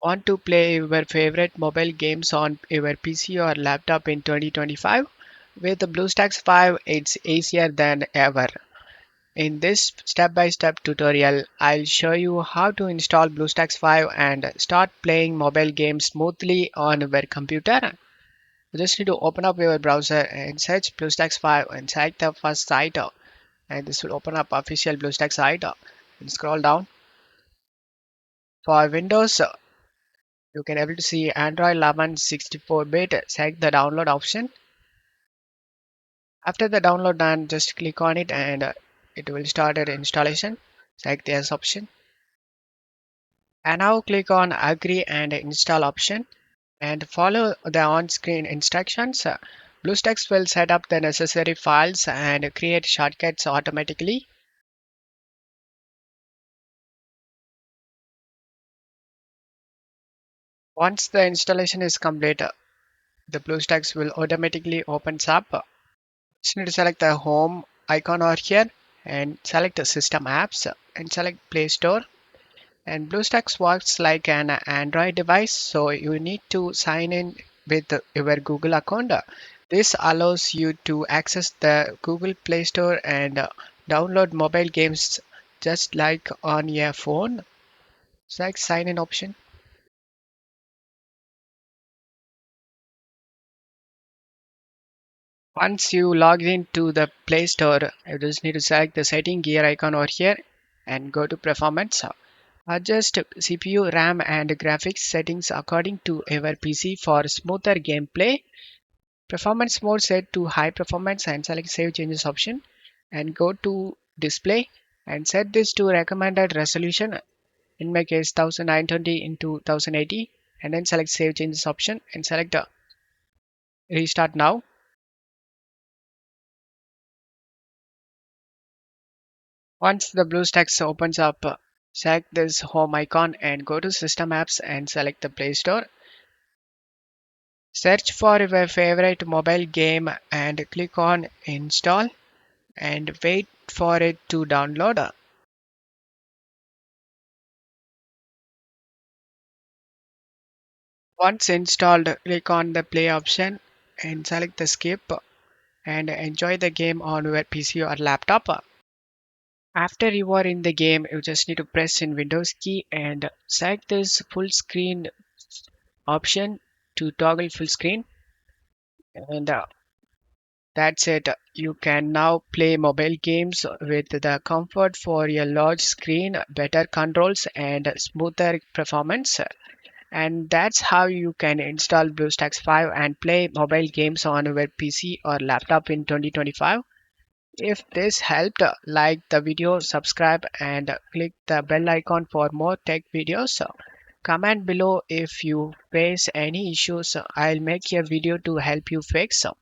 Want to play your favorite mobile games on your PC or laptop in 2025? With the BlueStacks 5, it's easier than ever. In this step-by-step tutorial, I'll show you how to install BlueStacks 5 and start playing mobile games smoothly on your computer. You just need to open up your browser and search BlueStacks 5 and select the first site, and this will open up official BlueStacks site. And scroll down. For Windows, you can able to see Android 11 64-bit. Select the download option. After the download done, just click on it and it will start an installation. Select the yes option. And now click on agree and install option and follow the on-screen instructions. BlueStacks will set up the necessary files and create shortcuts automatically. Once the installation is complete, the BlueStacks will automatically opens up. Just need to select the home icon over here and select the system apps and select Play Store. And BlueStacks works like an Android device, so you need to sign in with your Google account. This allows you to access the Google Play Store and download mobile games just like on your phone. Select sign in option. Once you log into the Play Store, you just need to select the setting gear icon over here and go to performance. Adjust CPU, RAM, and graphics settings according to your PC for smoother gameplay. Performance mode set to high performance and select save changes option and go to display and set this to recommended resolution, in my case 1920 into 1080, and then select save changes option and select restart now. Once the BlueStacks opens up, select this home icon and go to system apps and select the Play Store. Search for your favorite mobile game and click on install and wait for it to download. Once installed, click on the play option and select the skip and enjoy the game on your PC or laptop. After you are in the game, you just need to press in Windows key and select this full screen option to toggle full screen, and that's it. You can now play mobile games with the comfort for a large screen, better controls, and smoother performance. And that's how you can install BlueStacks 5 and play mobile games on your PC or laptop in 2025. If this helped, like the video, subscribe, and click the bell icon for more tech videos. Comment below if you face any issues. I'll make a video to help you fix.